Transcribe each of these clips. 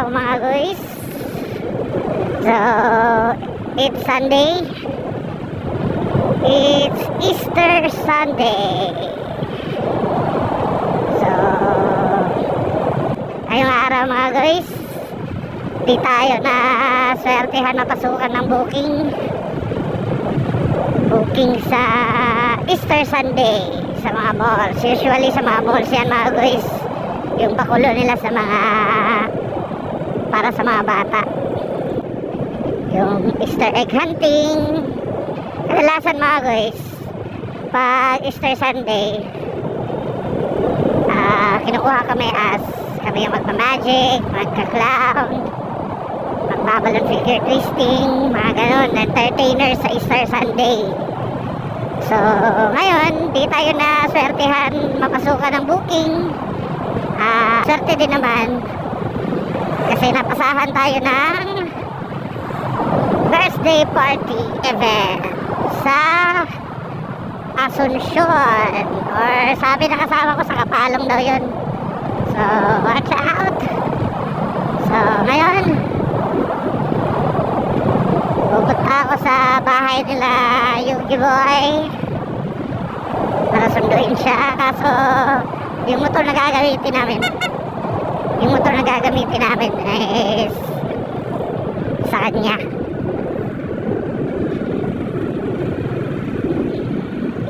araw mga guys. So, it's Sunday. It's Easter Sunday. So, ngayong araw mga guys, di tayo na swertehan na pasukan ng booking sa Easter Sunday sa mga malls. Usually sa mga malls yan mga guys, yung pakulo nila sa mga para sa mga bata, yung Easter egg hunting. Kadalasan mga guys, pag Easter Sunday, kinukuha kami yung magpa-magic, magka-clown, magbabalon figure twisting, mga ganon, entertainer sa Easter Sunday. So ngayon, di tayo na swertehan mapasukan ng booking. Swerte din naman kasi napasahan tayo ng birthday party event sa Asuncion, or sabi na kasama ko sa Kapalong daw yun. So watch out. So ngayon, pupunta ako sa bahay nila Yugi Boy para sunduin siya. Kaso yung motor na gagamitin namin is sa kanya.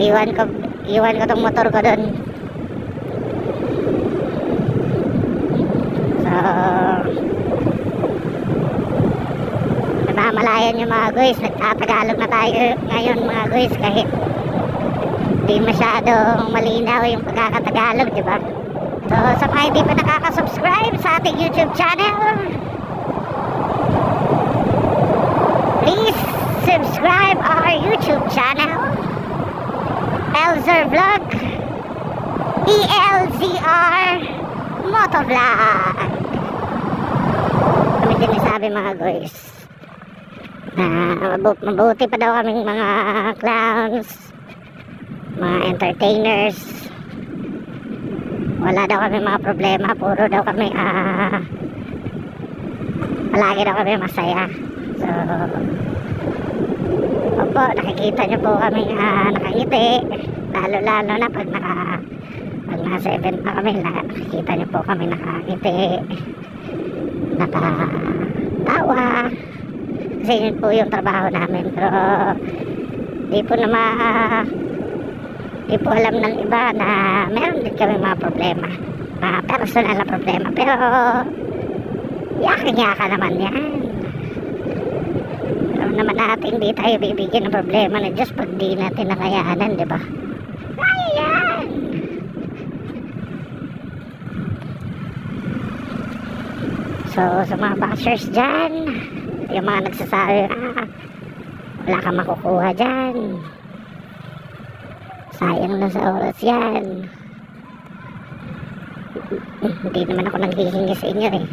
Iwan ko tong motor ko dun. So namamalayan yung mga guys, nagtatagalog na tayo ngayon mga guys, kahit di masyadong malinaw yung pagkakatagalog, diba? So sa mga hindi pa nakaka-subscribe sa ating YouTube channel, please subscribe our YouTube channel, Elzer Vlog, ELZR Motovlog. Kami din sabi mga guys na mabuti pa daw kaming mga clowns, mga entertainers. Wala daw kami mga problema, puro daw kami palagi daw kami masaya. So opo, nakikita nyo po kami nakangiti, lalo na pag nasa event na kami, nakikita nyo po kami nakangiti, nakatawa, kasi yun po yung trabaho namin. Pero di po alam ng iba na meron din kami mga problema, mga personal na problema, pero yaka naman yan. Alam naman natin di tayo bibigyan ng problema na Diyos pag di natin nakayanan, di ba? Kaya yan. So sa mga bashers dyan, yung mga nagsasabi wala kang makukuha dyan, sayang na sa oras yan. Hindi naman ako nanghihingi sa inyo eh.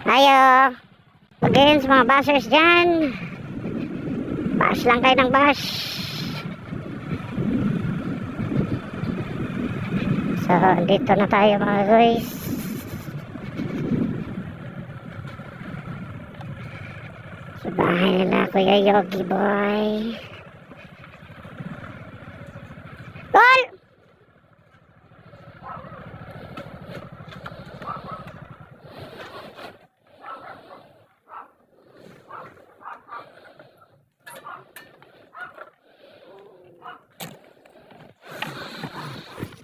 Tayo again sa mga bashers dyan, bash lang kayo ng bash. So dito na tayo mga guys sa bahay nila Kuya Yogi Boy. Gol!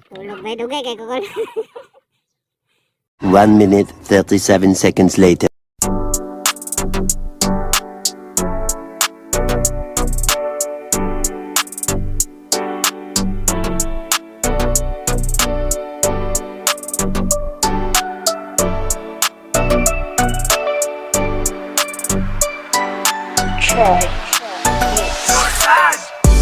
Tulog may dugay kay Gol. 1 minute 37 seconds later.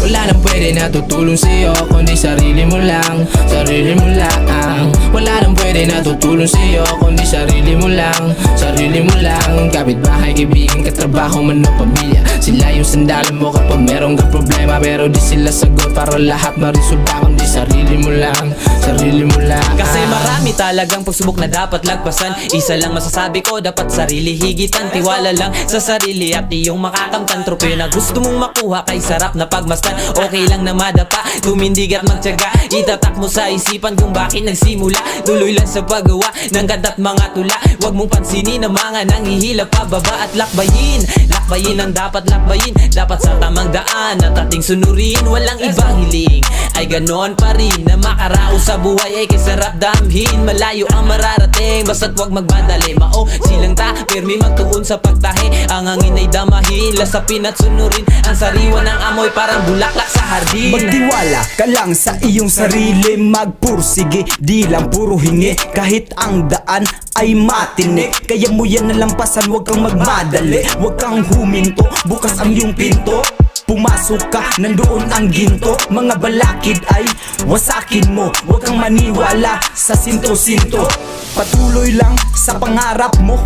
Wala nang pwede na tutulong sa'yo kundi sarili mo lang, sarili mo lang. Wala nang pwede na tutulong sa'yo kundi sarili mo lang, sarili mo lang. Kapitbahay, kaibigan, katrabaho, man o pamilya. Sila yung sandalan mo kapag meron kang problema, pero di sila sagot para lahat marisolba, kundi sarili mo lang, sarili mo lang. Kasi marami talagang pagsubok na dapat lagpasan. Isa lang masasabi ko, dapat sarili higitan. Tiwala lang sa sarili at iyong makakamtan. Tropeo na gusto mong makuha, kay sarap na pagmastan. Okay lang na madapa, tumindig at magtyaga. Itatak mo sa isipan kung bakit nagsimula. Tuloy lang sa paggawa ng kanta't mga tula. Huwag mong pansinin ang mga nanghihila pababa at lakbayin. Lakbayin ang dapat lakbayin, dapat sa tamang daan at ating sunurin. Walang ibang hiling, ay ganon pa rin na makaraos sa buhay ay kasarap damhin. Malayo ang mararating, basta't huwag magmadali. Mao silang ta, pirmi magtuon sa pagtahi. Ang hangin ay damahin, lasapin at sunurin. Ang sariwa ng amoy parang bulaklak sa hardin. Magtiwala ka lang sa iyong sarili, magpursige, di lang puro hingi. Kahit ang daan ay matinik, kaya mo yan nalampasan, huwag kang magmadali. Huwag kang huminto, bukas ang iyong pinto. Pumasok ka, nandoon ang ginto. Mga balakid ay wasakin mo, huwag kang maniwala sa sinto-sinto. Patuloy lang sa pangarap mo,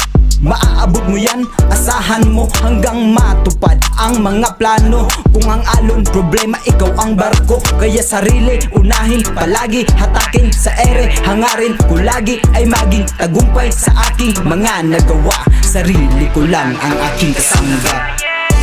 maaabot mo yan, asahan mo hanggang matupad ang mga plano. Kung ang alon problema, ikaw ang barko. Kaya sarili, unahin, palagi hatakin sa ere. Hangarin ko lagi ay maging tagumpay sa aking mga nagawa. Sarili ko lang ang aking kasangga.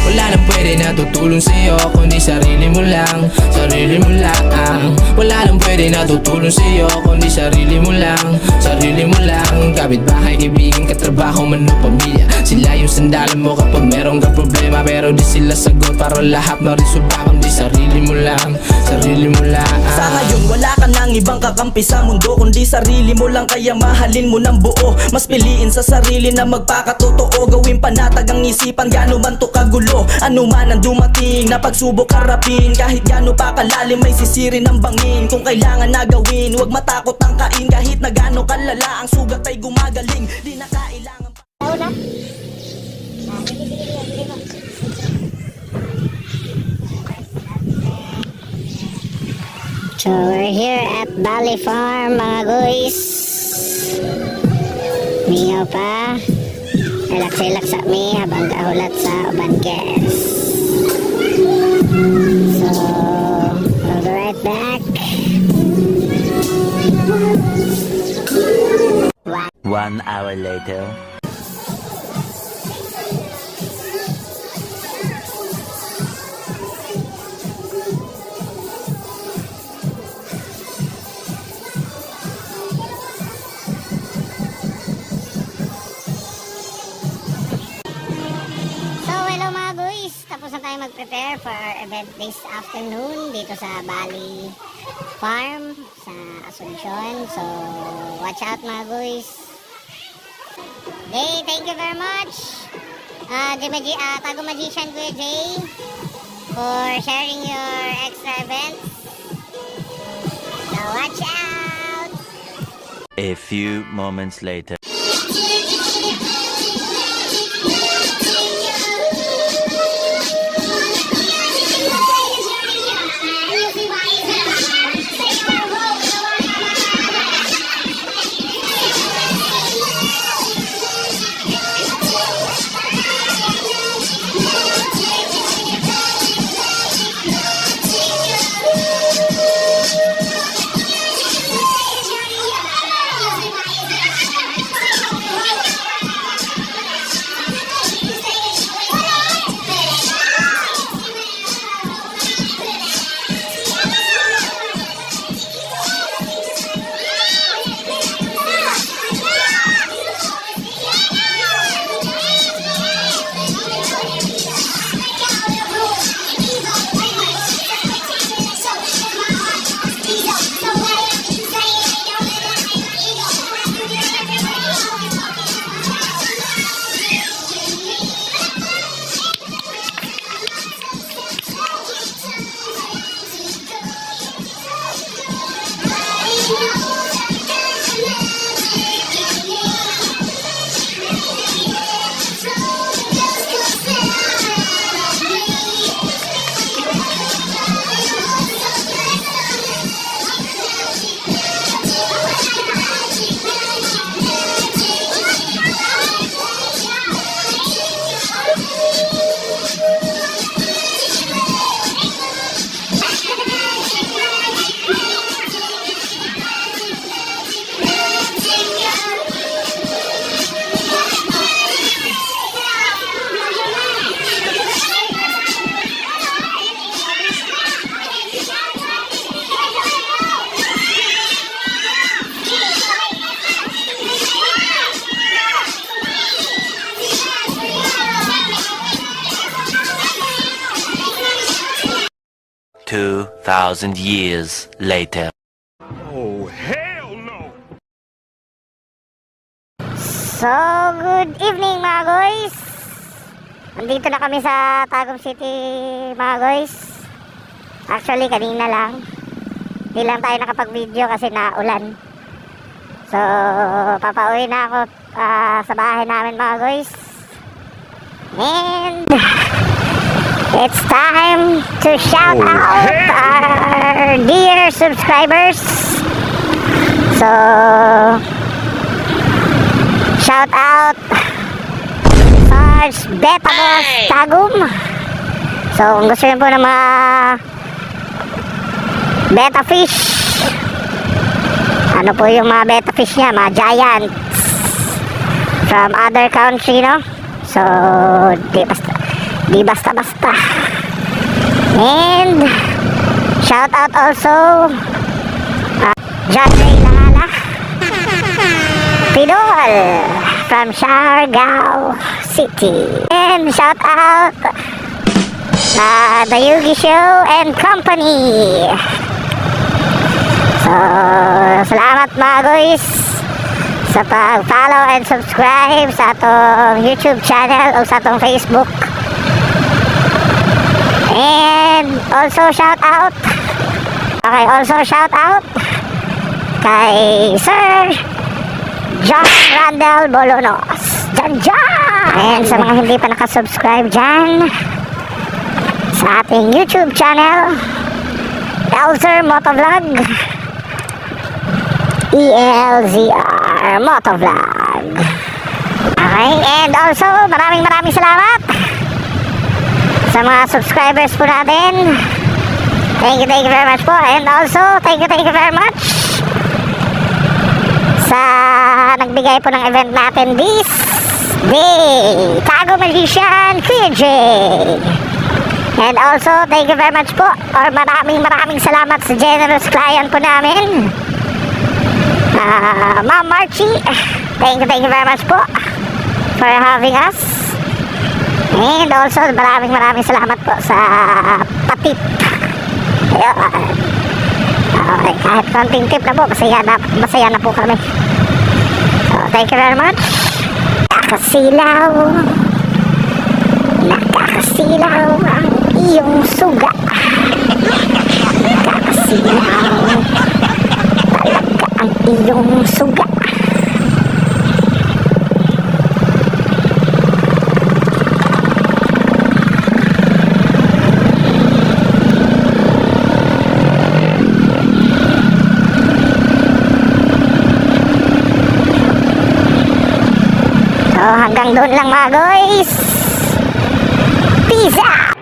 Wala nang pwede na tutulong sa'yo, kundi sarili mo lang, sarili mo lang. Wala nang pwede na tutulong sa'yo, kundi sarili mo lang, sarili mo lang. Kapitbahay, kaibigan, katrabaho, man o pamilya. Sila yung sandalan mo kapag meron kang problema, pero di sila sagot para lahat marisolba, kundi sarili mo lang, sarili mo lang. Sa ngayon wala ka nang ibang kakampi sa mundo, kundi sarili mo lang, kaya mahalin mo ng buo. Mas piliin sa sarili na magpakatotoo, gawin panatag ang isipan, gano man to kagulo. Ano man ang dumating na pagsubok harapin, kahit gano pa kalalim may sisirin ng bangin. Kung kailangan na gawin, huwag matakot ang kain. Kahit na gano kalala, ang sugat ay gumagaling. Di na kailangan pa. So we're here at Bali Farm, mga guys. Mingaw pa. Relax-relax sa mi habang kahulat sa uban guest. So we'll be right back. 1 hour later. Tapos na tayo mag-prepare for our event this afternoon dito sa Bali Farm sa Asuncion. So, watch out mga guys. Jay, thank you very much. Tago Magician Kuya Jay for sharing your extra events. So, watch out. A few moments later. 2,000 years later. So, good evening mga guys. Nandito na kami sa Tagum City mga guys. Actually, kanina lang. Hindi lang tayo nakapag-video kasi naulan. So, papauwi na ako sa bahay namin mga guys. And it's time to shout out our dear subscribers. So, shout out Sarge Beta Boss Tagum. So kung gusto nyo po ng mga beta fish, ano po yung mga beta fish niya, mga giants from other country, no? So di basta basta. And shout out also John Ray Lala Pidol from Siargao City. And shout out the Yugi Show and Company. So, salamat mga guys sa pag-follow and subscribe sa atong YouTube channel o sa atong Facebook. And also shout out kay Sir John Randall Bolonos. John! And sa mga hindi pa nakasubscribe dyan sa ating YouTube channel, Elzer Motovlog, ELZR Motovlog. Okay, and also maraming salamat sa mga subscribers po natin. Thank you very much po. And also, thank you very much sa nagbigay po ng event natin this day, Tago Magician Kuya J. And also, thank you very much po, or maraming salamat sa generous client po namin, Ma'am Marchie. Thank you very much po for having us. And also, maraming salamat po sa patip. Okay, kahit konting tip na po, masaya na po kami. So, thank you very much. Nakakasilaw ang iyong suga. Nakakasilaw talaga ang iyong suga. So hanggang doon lang mga guys. Peace out!